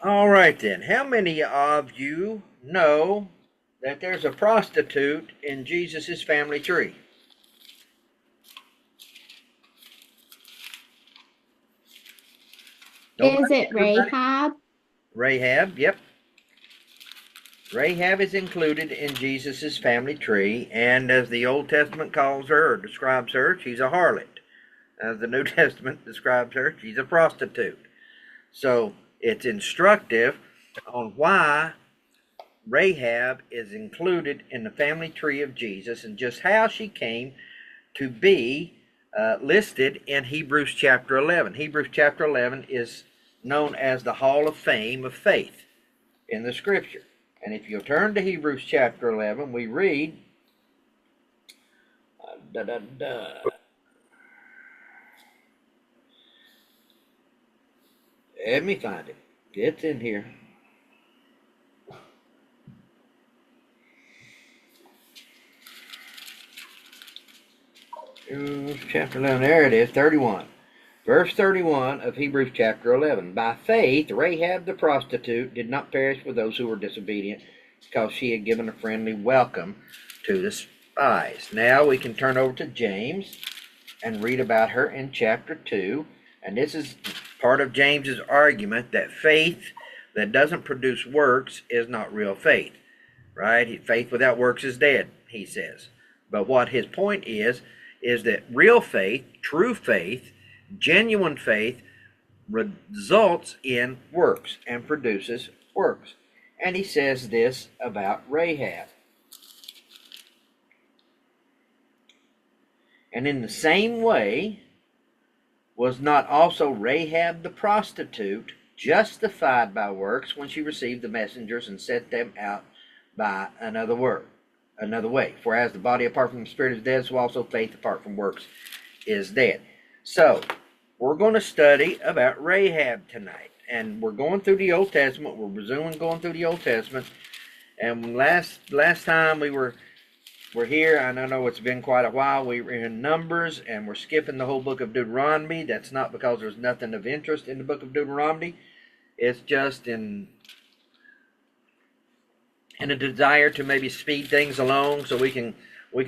All right then. How many of you know that there's a prostitute in Jesus' family tree? Is Nobody? it Everybody? Rahab? Rahab, yep. Rahab is included in Jesus' family tree, and as the Old Testament calls her or describes her, she's a harlot. As the New Testament describes her, she's a prostitute. So it's instructive on why Rahab is included in the family tree of Jesus and just how she came to be listed in Hebrews chapter 11. Hebrews chapter 11 is known as the Hall of Fame of Faith in the Scripture. And if you'll turn to Hebrews chapter 11, we read, da, da, da. Let me find it. It's in here. Chapter 11, there it is, 31. Verse 31 of Hebrews chapter 11. By faith, Rahab the prostitute did not perish with those who were disobedient, because she had given a friendly welcome to the spies. Now we can turn over to James and read about her in chapter 2. And this is part of James's argument that faith that doesn't produce works is not real faith, right? Faith without works is dead, he says. But what his point is that real faith, true faith, genuine faith results in works and produces works. And he says this about Rahab. And in the same way, was not also Rahab the prostitute justified by works when she received the messengers and sent them out by another way? For as the body apart from the spirit is dead, so also faith apart from works is dead. So we're going to study about Rahab tonight, and we're going through the Old Testament. We're resuming going through the Old Testament, and last time we're here, and I know it's been quite a while. We were in Numbers, and we're skipping the whole book of Deuteronomy. That's not because there's nothing of interest in the book of Deuteronomy. It's just in a desire to maybe speed things along so we can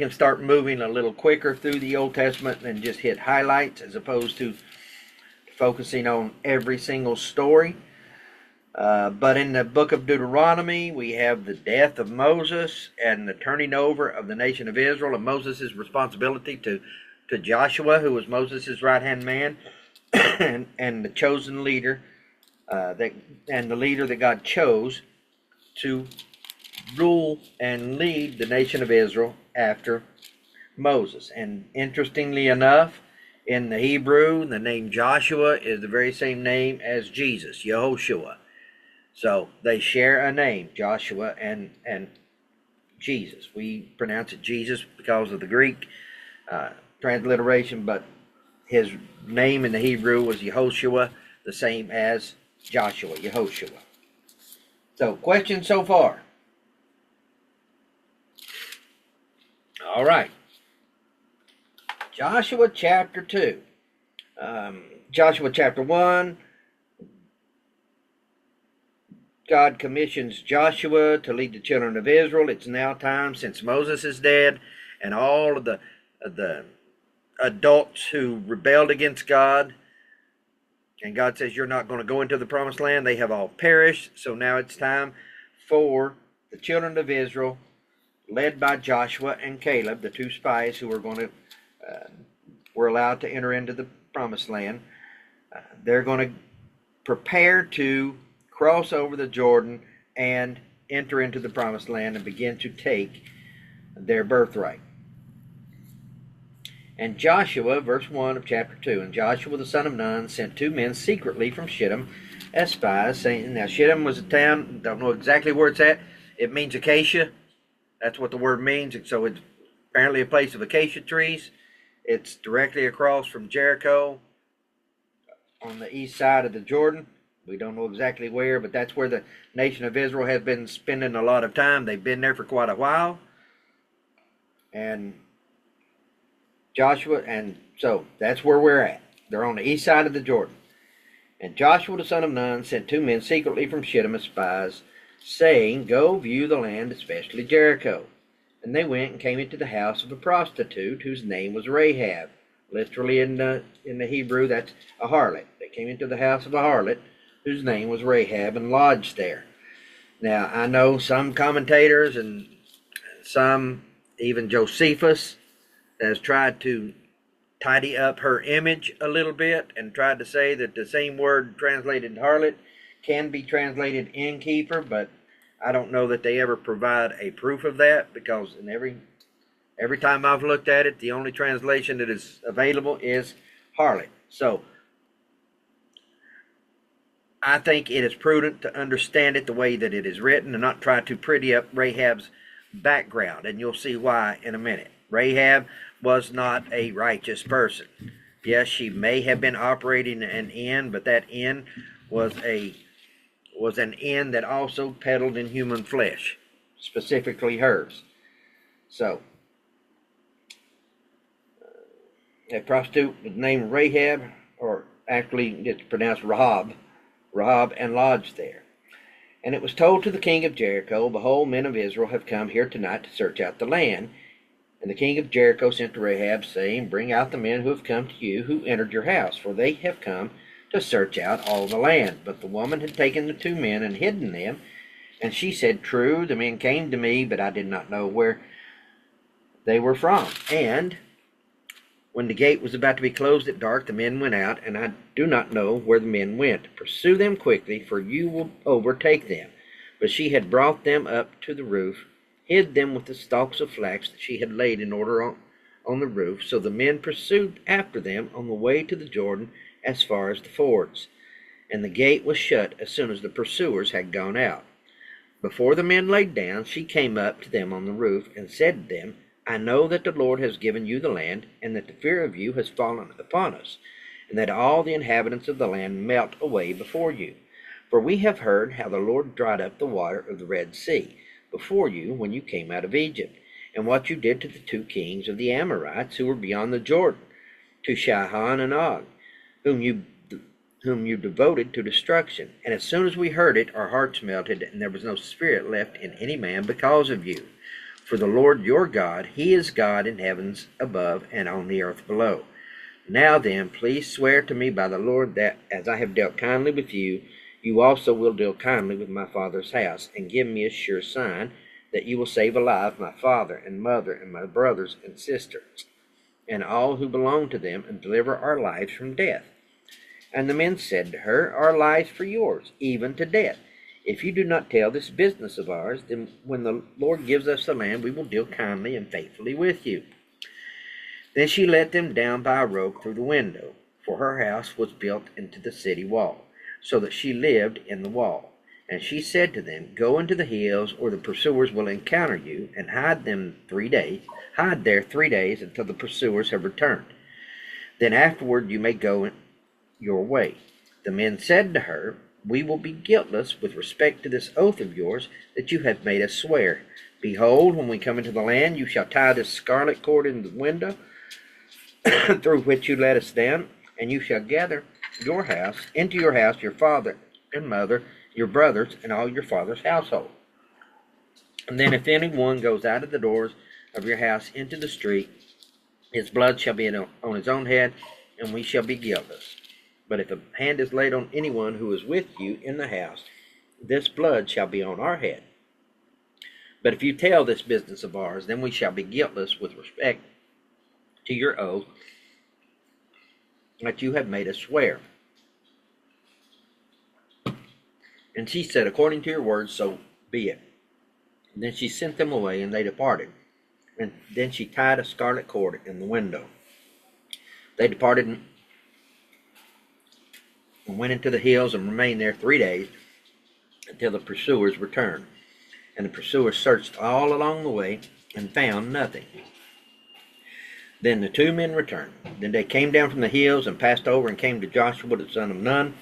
start moving a little quicker through the Old Testament and just hit highlights as opposed to focusing on every single story. But in the book of Deuteronomy, we have the death of Moses and the turning over of the nation of Israel and Moses' responsibility to Joshua, who was Moses' right-hand man, and the chosen leader, and the leader that God chose to rule and lead the nation of Israel after Moses. And interestingly enough, in the Hebrew, the name Joshua is the very same name as Jesus, Yehoshua. So they share a name, Joshua and Jesus. We pronounce it Jesus because of the Greek transliteration, but his name in the Hebrew was Yehoshua, the same as Joshua, Yehoshua. So, questions so far? All right. Joshua chapter 2. Joshua chapter 1. God commissions Joshua to lead the children of Israel. It's now time, since Moses is dead and all of the adults who rebelled against God, and God says you're not going to go into the promised land. They have all perished. So now it's time for the children of Israel, led by Joshua and Caleb, the two spies who were allowed to enter into the promised land. They're going to prepare to cross over the Jordan and enter into the promised land and begin to take their birthright. And Joshua, verse 1 of chapter 2, and Joshua the son of Nun sent two men secretly from Shittim as spies, saying, now Shittim was a town, don't know exactly where it's at. It means acacia. That's what the word means. So it's apparently a place of acacia trees. It's directly across from Jericho on the east side of the Jordan. We don't know exactly where, but that's where the nation of Israel has been spending a lot of time. They've been there for quite a while. And Joshua, and so that's where we're at. They're on the east side of the Jordan. And Joshua the son of Nun sent 2 men secretly from Shittim as spies, saying, Go view the land, especially Jericho. And they went and came into the house of a prostitute whose name was Rahab. Literally in the Hebrew, that's a harlot. They came into the house of a harlot whose name was Rahab and lodged there. Now, I know some commentators and some, even Josephus, has tried to tidy up her image a little bit and tried to say that the same word translated harlot can be translated innkeeper, but I don't know that they ever provide a proof of that, because in every time I've looked at it, the only translation that is available is harlot. So I think it is prudent to understand it the way that it is written and not try to pretty up Rahab's background, and you'll see why in a minute. Rahab was not a righteous person. Yes, she may have been operating an inn, but that inn was an inn that also peddled in human flesh, specifically hers. So, a prostitute named Rahab, or actually it's pronounced Rahab, and lodged there. And it was told to the king of Jericho, Behold, men of Israel have come here tonight to search out the land. And the king of Jericho sent to Rahab, saying, Bring out the men who have come to you, who entered your house, for they have come to search out all the land. But the woman had taken the 2 men and hidden them. And she said, True, the men came to me, but I did not know where they were from. And when the gate was about to be closed at dark, the men went out, and I do not know where the men went. Pursue them quickly, for you will overtake them. But she had brought them up to the roof, hid them with the stalks of flax that she had laid in order on the roof. So the men pursued after them on the way to the Jordan as far as the fords. And the gate was shut as soon as the pursuers had gone out. Before the men laid down, she came up to them on the roof and said to them, I know that the Lord has given you the land, and that the fear of you has fallen upon us, and that all the inhabitants of the land melt away before you. For we have heard how the Lord dried up the water of the Red Sea before you when you came out of Egypt, and what you did to the 2 kings of the Amorites who were beyond the Jordan, to Sihon and Og, whom you devoted to destruction. And as soon as we heard it, our hearts melted, and there was no spirit left in any man because of you. For the Lord your God, He is God in heavens above and on the earth below. Now then, please swear to me by the Lord that, as I have dealt kindly with you, you also will deal kindly with my father's house, and give me a sure sign that you will save alive my father and mother and my brothers and sisters, and all who belong to them, and deliver our lives from death. And the men said to her, Our lives for yours, even to death. If you do not tell this business of ours, then when the Lord gives us the land, we will deal kindly and faithfully with you. Then she let them down by a rope through the window, for her house was built into the city wall, so that she lived in the wall. And she said to them, Go into the hills, or the pursuers will encounter you, and hide there 3 days until the pursuers have returned. Then afterward you may go your way. The men said to her, We will be guiltless with respect to this oath of yours that you have made us swear. Behold, when we come into the land, you shall tie this scarlet cord in the window through which you let us down, and you shall gather into your house your father and mother, your brothers, and all your father's household. And then if anyone goes out of the doors of your house into the street, his blood shall be on his own head, and we shall be guiltless. But if a hand is laid on anyone who is with you in the house, this blood shall be on our head. But if you tell this business of ours, then we shall be guiltless with respect to your oath that you have made us swear. And she said, According to your words, so be it. And then she sent them away, and they departed. And then she tied a scarlet cord in the window. They departed and went into the hills and remained there 3 days until the pursuers returned. And the pursuers searched all along the way and found nothing. Then the 2 men returned. Then they came down from the hills and passed over and came to Joshua the son of Nun,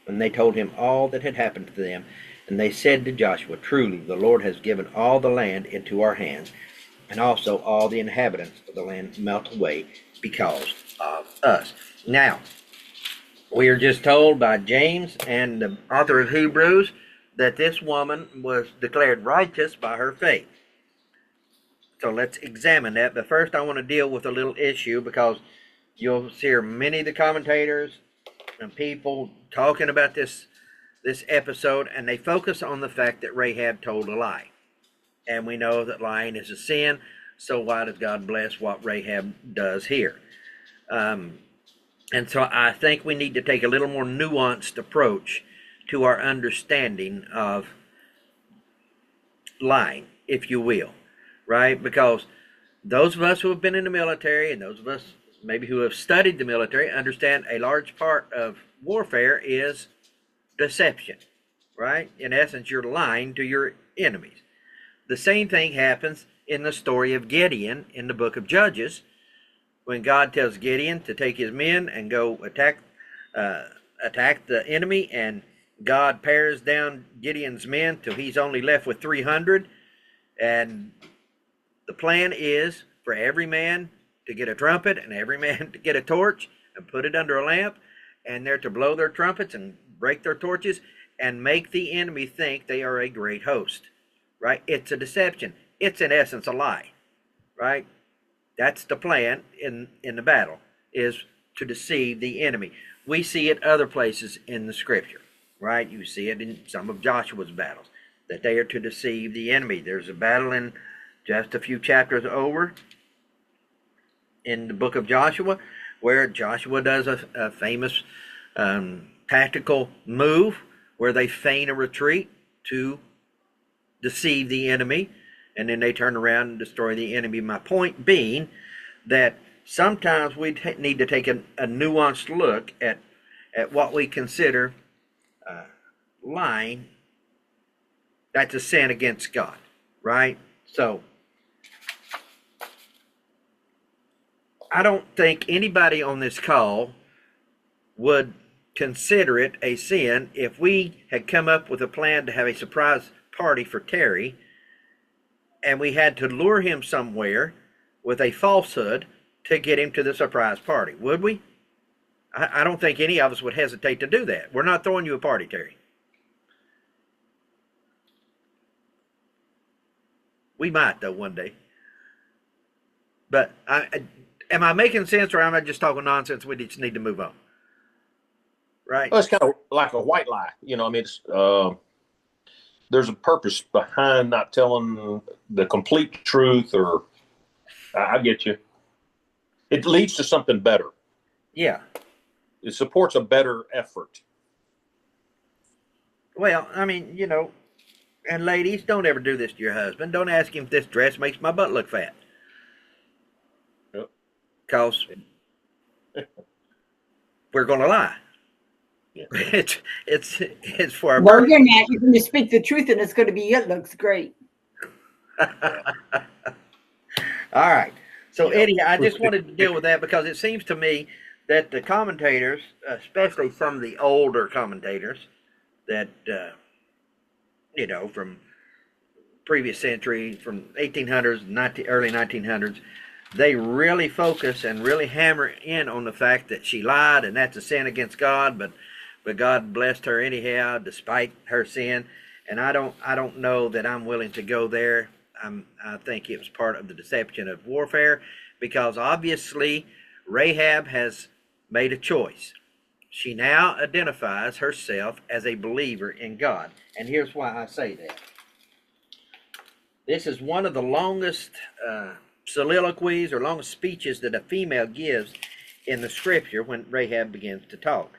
and they told him all that had happened to them. And they said to Joshua, Truly, the Lord has given all the land into our hands, and also all the inhabitants of the land melt away because of us. Now, We are just told by James and the author of Hebrews that this woman was declared righteous by her faith. So let's examine that. But first, I want to deal with a little issue, because you'll hear many of the commentators and people talking about this episode, and they focus on the fact that Rahab told a lie. And we know that lying is a sin, so why does God bless what Rahab does here? And so I think we need to take a little more nuanced approach to our understanding of lying, if you will, right? Because those of us who have been in the military, and those of us maybe who have studied the military, understand a large part of warfare is deception, right? In essence, you're lying to your enemies. The same thing happens in the story of Gideon in the book of Judges, when God tells Gideon to take his men and go attack the enemy, and God pares down Gideon's men till he's only left with 300. And the plan is for every man to get a trumpet and every man to get a torch and put it under a lamp, and they're to blow their trumpets and break their torches and make the enemy think they are a great host, right? It's a deception. It's in essence a lie, right? That's the plan in the battle, is to deceive the enemy. We see it other places in the scripture, right? You see it in some of Joshua's battles, that they are to deceive the enemy. There's a battle in just a few chapters over in the book of Joshua, where Joshua does a famous tactical move where they feign a retreat to deceive the enemy, and then they turn around and destroy the enemy. My point being that sometimes we need to take a nuanced look at what we consider lying. That's a sin against God, right? So I don't think anybody on this call would consider it a sin if we had come up with a plan to have a surprise party for Terry, and we had to lure him somewhere with a falsehood to get him to the surprise party. Would we? I don't think any of us would hesitate to do that. We're not throwing you a party, Terry. We might, though, one day. But am I making sense, or am I just talking nonsense? We just need to move on, right? Well, it's kind of like a white lie. I mean, it's there's a purpose behind not telling the complete truth, or I get you. It leads to something better. Yeah. It supports a better effort. Well, I mean, and ladies, don't ever do this to your husband. Don't ask him if this dress makes my butt look fat. Yep. Because we're going to lie. Yeah. It's for our Well, you're not. You're going to speak the truth, and it's going to be, it looks great. All right. So, Eddie, I just wanted to deal with that because it seems to me that the commentators, especially some of the older commentators that, from previous century, from 1800s, early 1900s, they really focus and really hammer in on the fact that she lied, and that's a sin against God, but God blessed her anyhow, despite her sin. And I don't know that I'm willing to go there. I think it was part of the deception of warfare, because obviously Rahab has made a choice. She now identifies herself as a believer in God. And here's why I say that. This is one of the longest soliloquies or longest speeches that a female gives in the scripture when Rahab begins to talk.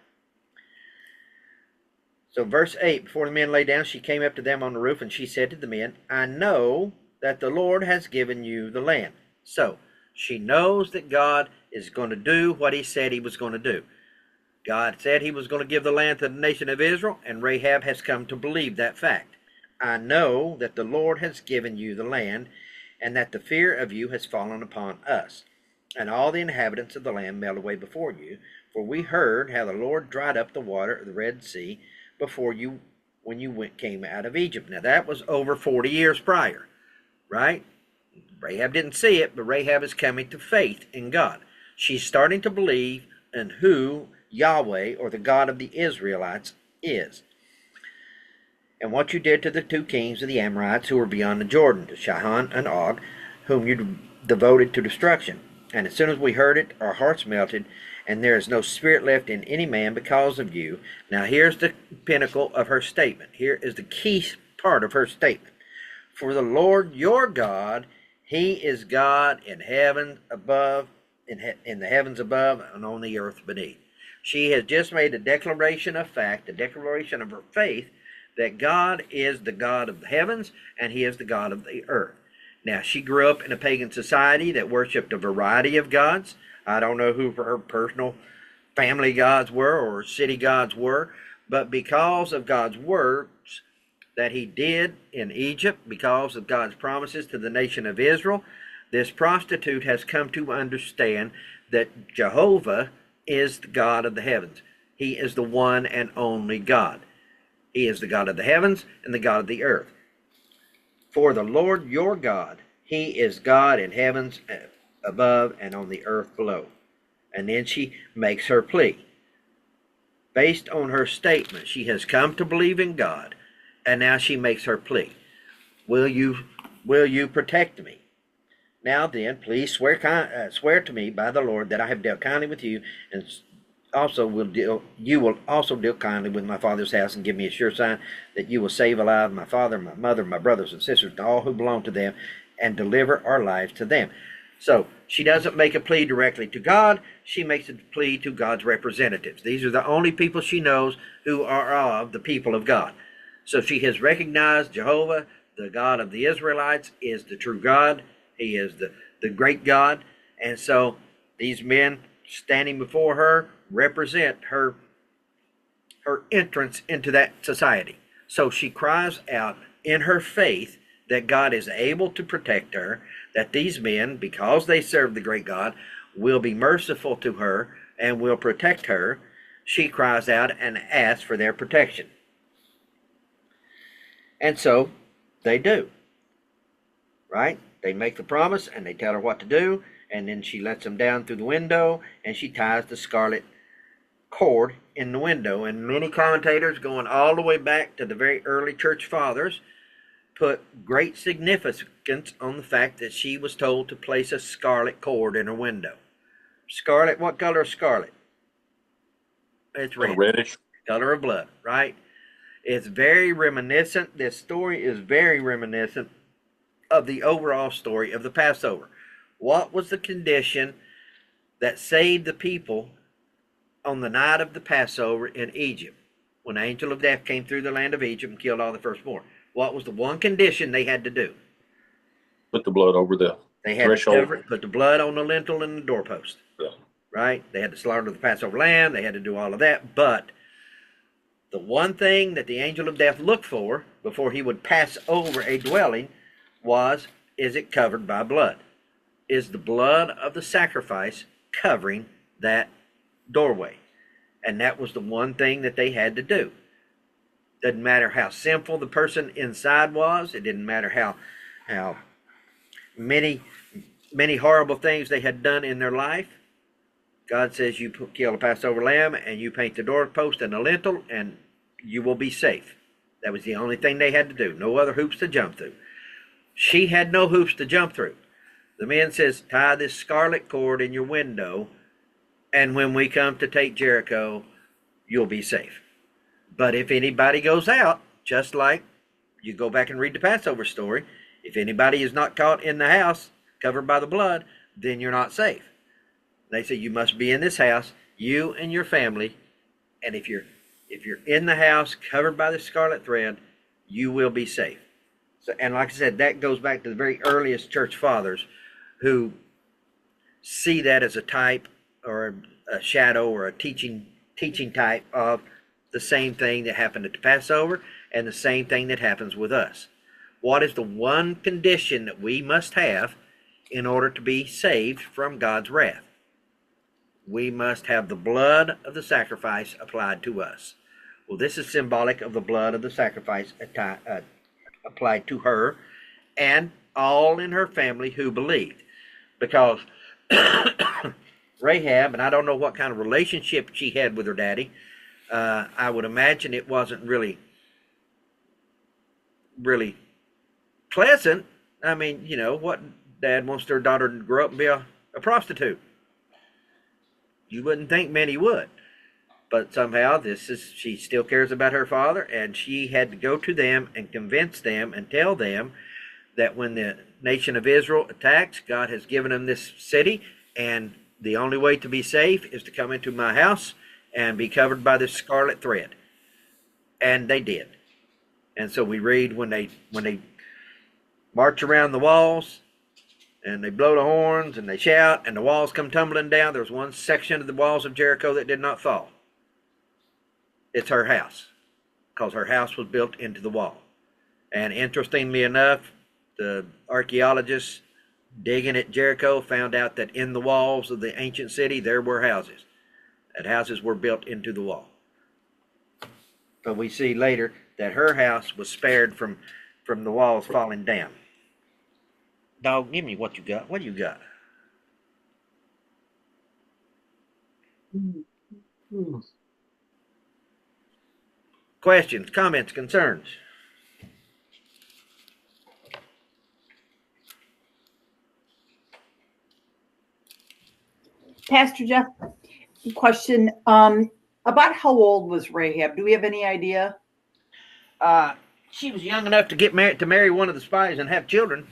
So verse 8, before the men lay down, she came up to them on the roof, and she said to the men, I know that the Lord has given you the land. So she knows that God is going to do what he said he was going to do. God said he was going to give the land to the nation of Israel, and Rahab has come to believe that fact. I know that the Lord has given you the land, and that the fear of you has fallen upon us. And all the inhabitants of the land melted away before you, for we heard how the Lord dried up the water of the Red Sea before you when you came out of Egypt. Now that was over 40 years prior, right? Rahab didn't see it, but Rahab is coming to faith in God. She's starting to believe in who Yahweh, or the God of the Israelites, is. And what you did to the two kings of the Amorites who were beyond the Jordan, to Sihon and Og, whom you devoted to destruction. And as soon as we heard it, our hearts melted, and there is no spirit left in any man because of you. Now here's the pinnacle of her statement. Here is the key part of her statement. For the Lord your God, he is God in heaven above, in the heavens above, and on the earth beneath. She has just made a declaration of fact, a declaration of her faith, that God is the God of the heavens and he is the God of the earth. Now, she grew up in a pagan society that worshiped a variety of gods. I don't know who her personal family gods were or city gods were, but because of God's works that he did in Egypt, because of God's promises to the nation of Israel, this prostitute has come to understand that Jehovah is the God of the heavens. He is the one and only God. He is the God of the heavens and the God of the earth. For the Lord your God, he is God in heavens above and on the earth below. And then she makes her plea. Based on her statement, she has come to believe in God, and now she makes her plea. Will you protect me? Now then, please swear to me by the Lord that I have dealt kindly with you, and you will also deal kindly with my father's house, and give me a sure sign that you will save alive my father, my mother, my brothers and sisters, and all who belong to them, and deliver our lives to them. So she doesn't make a plea directly to God. She makes a plea to God's representatives. These are the only people she knows who are of the people of God. So she has recognized Jehovah, the God of the Israelites, is the true God. He is the great God. And so these men standing before her represent her entrance into that society. So she cries out in her faith that God is able to protect her, that these men, because they serve the great God, will be merciful to her and will protect her. She cries out and asks for their protection. And so they do, right? They make the promise and they tell her what to do, and then she lets them down through the window, and she ties the scarlet cord in the window. And many commentators, going all the way back to the very early church fathers, put great significance on the fact that she was told to place a scarlet cord in her window. Scarlet, what color is scarlet? It's red. Reddish. Color of blood, right? It's very reminiscent. This story is very reminiscent of the overall story of the Passover. What was the condition that saved the people on the night of the Passover in Egypt, when the angel of death came through the land of Egypt and killed all the firstborn? What was the one condition they had to do? Put the blood over the They had threshold. to put the blood on the lintel and the doorpost. Yeah. Right? They had to slaughter the Passover lamb. They had to do all of that. But the one thing that the angel of death looked for before he would pass over a dwelling was, is it covered by blood? Is the blood of the sacrifice covering that doorway? And that was the one thing that they had to do. Doesn't matter how sinful the person inside was. It didn't matter how many horrible things they had done in their life. God says you kill a Passover lamb and you paint the doorpost and the lintel and you will be safe. That was the only thing they had to do. No other hoops to jump through. She had no hoops to jump through. The man says, tie this scarlet cord in your window, and when we come to take Jericho, you'll be safe. But if anybody goes out, just like you go back and read the Passover story, if anybody is not caught in the house covered by the blood, then you're not safe. They say you must be in this house, you and your family, and if you're in the house covered by the scarlet thread, you will be safe. So, and like I said, that goes back to the very earliest church fathers who see that as a type or a shadow or a teaching type of the same thing that happened at the Passover and the same thing that happens with us. What is the one condition that we must have in order to be saved from God's wrath? We must have the blood of the sacrifice applied to us. Well, this is symbolic of the blood of the sacrifice applied to her and all in her family who believed. Because Rahab, and I don't know what kind of relationship she had with her daddy. I would imagine it wasn't really pleasant. I mean, what dad wants their daughter to grow up and be a prostitute? You wouldn't think many would. But somehow she still cares about her father, and she had to go to them and convince them and tell them that when the nation of Israel attacks, God has given them this city, and the only way to be safe is to come into my house and be covered by this scarlet thread. And they did. And so we read when they march around the walls and they blow the horns and they shout and the walls come tumbling down. There's one section of the walls of Jericho that did not fall. It's her house, because her house was built into the wall. And interestingly enough, the archaeologists digging at Jericho found out that in the walls of the ancient city there were houses. That houses were built into the wall. But we see later that her house was spared from the walls falling down. Dog, give me what you got. What do you got? Questions, comments, concerns? Pastor Jeff, question about how old was Rahab? Do we have any idea? She was young enough to marry one of the spies and have children.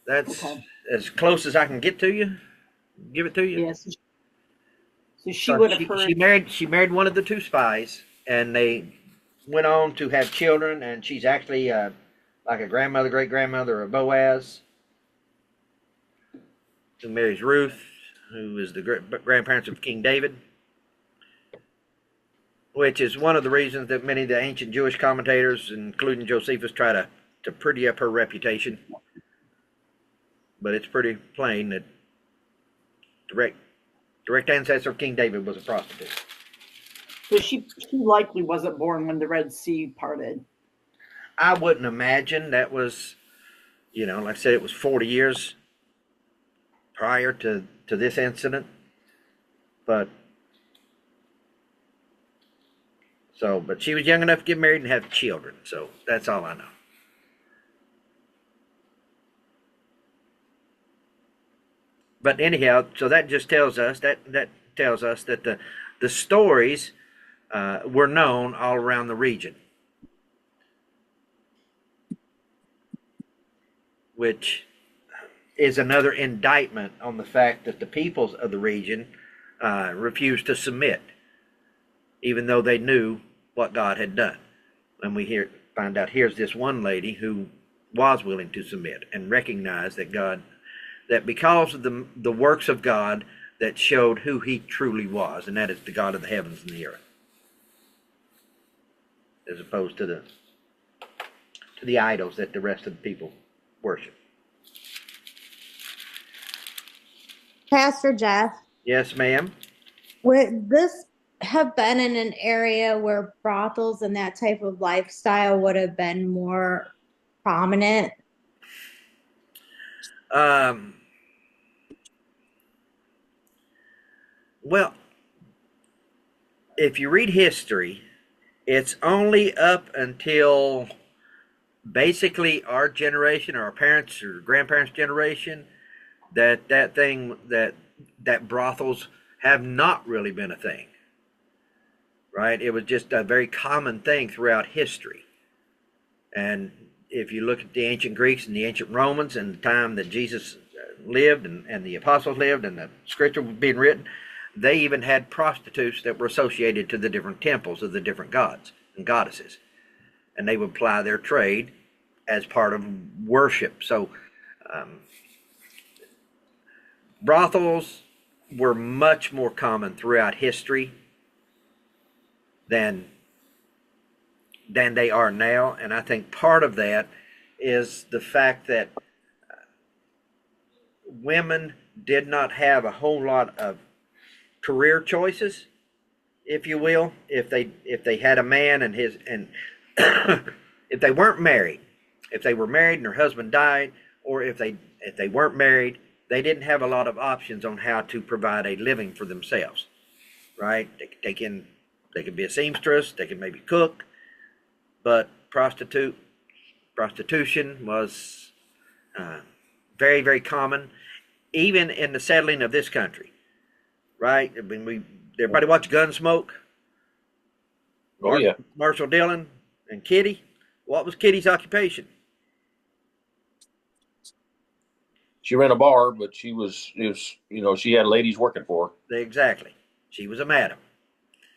That's Okay. as close as I can get to you. Give it to you. Yes. So she would have heard. She married one of the two spies, and they went on to have children. And she's actually like a grandmother, great grandmother of Boaz, who marries Ruth, who is the grandparents of King David. Which is one of the reasons that many of the ancient Jewish commentators, including Josephus, try to pretty up her reputation. But it's pretty plain that direct ancestor of King David was a prostitute. So she likely wasn't born when the Red Sea parted. I wouldn't imagine that was, like I said, it was 40 years prior to this incident. But she was young enough to get married and have children. So that's all I know. But anyhow, so that just tells us that the stories were known all around the region, which is another indictment on the fact that the peoples of the region refused to submit, even though they knew what God had done. And we find out here's this one lady who was willing to submit and recognize that because of the works of God that showed who he truly was, and that is the God of the heavens and the earth, as opposed to the idols that the rest of the people worship. Pastor Jeff, Yes, ma'am. would this have been in an area where brothels and that type of lifestyle would have been more prominent? Well, if you read history, it's only up until basically our generation, or our parents' or grandparents' generation, that brothels have not really been a thing. Right? It was just a very common thing throughout history. And if you look at the ancient Greeks and the ancient Romans and the time that Jesus lived and the apostles lived and the scripture was being written, they even had prostitutes that were associated to the different temples of the different gods and goddesses. And they would ply their trade as part of worship. So brothels were much more common throughout history than they are now. And I think part of that is the fact that women did not have a whole lot of career choices, if you will. If they had a man and if they weren't married, if they were married and their husband died, or if they weren't married they didn't have a lot of options on how to provide a living for themselves, right? They could be a seamstress, they could maybe cook, but prostitution was very, very common, even in the settling of this country, right? I mean, everybody watch Gunsmoke. Oh yeah. Marshall Dillon and Kitty. What was Kitty's occupation? She ran a bar, but she had ladies working for her. Exactly. She was a madam.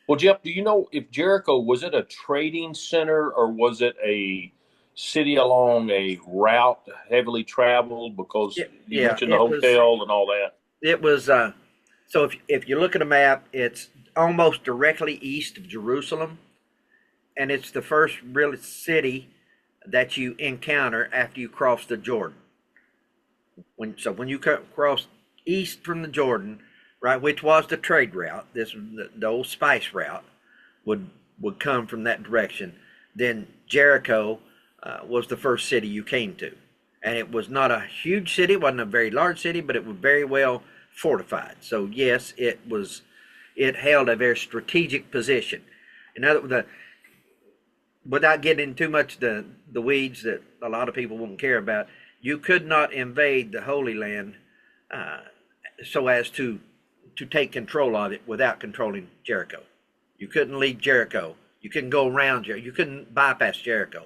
Well, Jeff, do you know if Jericho, was it a trading center or was it a city along a route heavily traveled? Because you mentioned the hotel and all that. It was, so if you look at a map, it's almost directly east of Jerusalem, and it's the first real city that you encounter after you cross the Jordan. When you cross east from the Jordan, right, which was the trade route, this the old spice route would come from that direction. Then Jericho was the first city you came to, and it was not a huge city, it wasn't a very large city, but it was very well fortified. So yes, it held a very strategic position. In other words, without getting into too much the weeds that a lot of people won't care about, you could not invade the Holy Land so as to take control of it without controlling Jericho. You couldn't leave Jericho. You couldn't go around Jericho. You couldn't bypass Jericho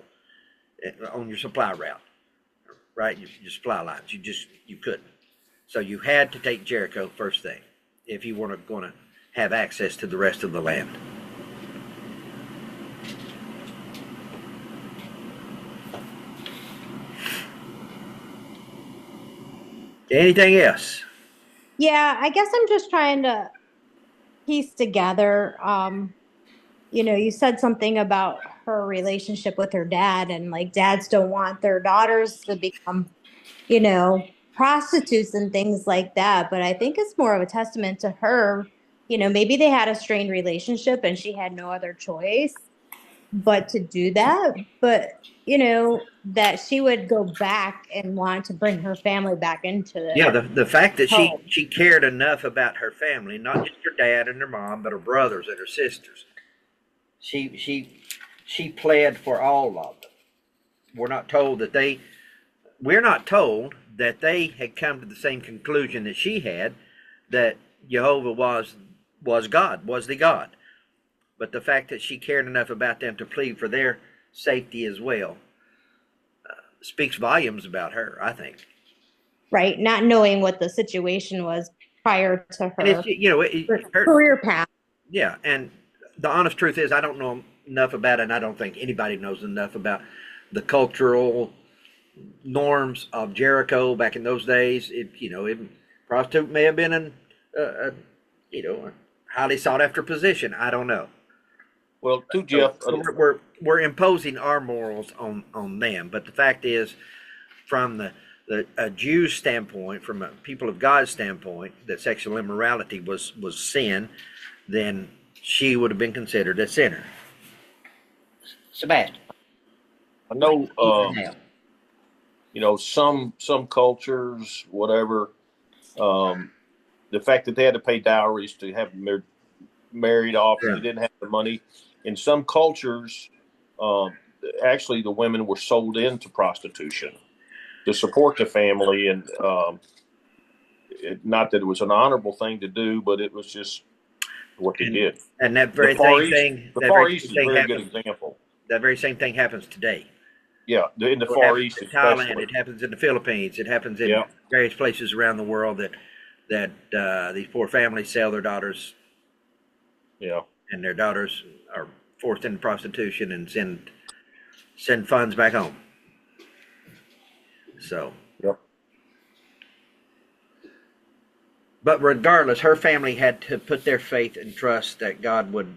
on your supply route, right? Your supply lines. You couldn't. So you had to take Jericho first thing if you were going to have access to the rest of the land. Anything else? Yeah, I guess I'm just trying to piece together. You said something about her relationship with her dad, and like dads don't want their daughters to become, prostitutes and things like that. But I think it's more of a testament to her. Maybe they had a strained relationship and she had no other choice but to do that. But that she would go back and want to bring her family back into it. Yeah, the fact that she cared enough about her family, not just her dad and her mom, but her brothers and her sisters. She pled for all of them. We're not told that they had come to the same conclusion that she had, that Jehovah was God, was the God. But the fact that she cared enough about them to plead for their safety as well speaks volumes about her, I think. Right, not knowing what the situation was prior to her career path. Yeah, and the honest truth is, I don't know enough about it, and I don't think anybody knows enough about the cultural norms of Jericho back in those days. Prostitute may have been a highly sought after position. I don't know. Well, too, Jeff, we're imposing our morals on them, but the fact is, from a Jew's standpoint, from a people of God's standpoint, that sexual immorality was sin, then she would have been considered a sinner. Sebastian, I know, some cultures, whatever, the fact that they had to pay dowries to have them married off, and they didn't have the money. In some cultures, actually, the women were sold into prostitution to support the family, and not that it was an honorable thing to do, but it was just what they did. And that very same thing, the Far East is a very good example. That very same thing happens today. Yeah, in the Far East, in Thailand, it happens in the Philippines, it happens in various places around the world that these poor families sell their daughters. Yeah, and their daughters are forced into prostitution and send funds back home. So. Yep. But regardless, her family had to put their faith and trust that God would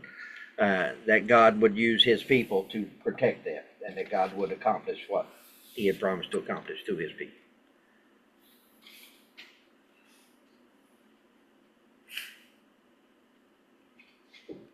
use His people to protect them, and that God would accomplish what He had promised to accomplish to His people.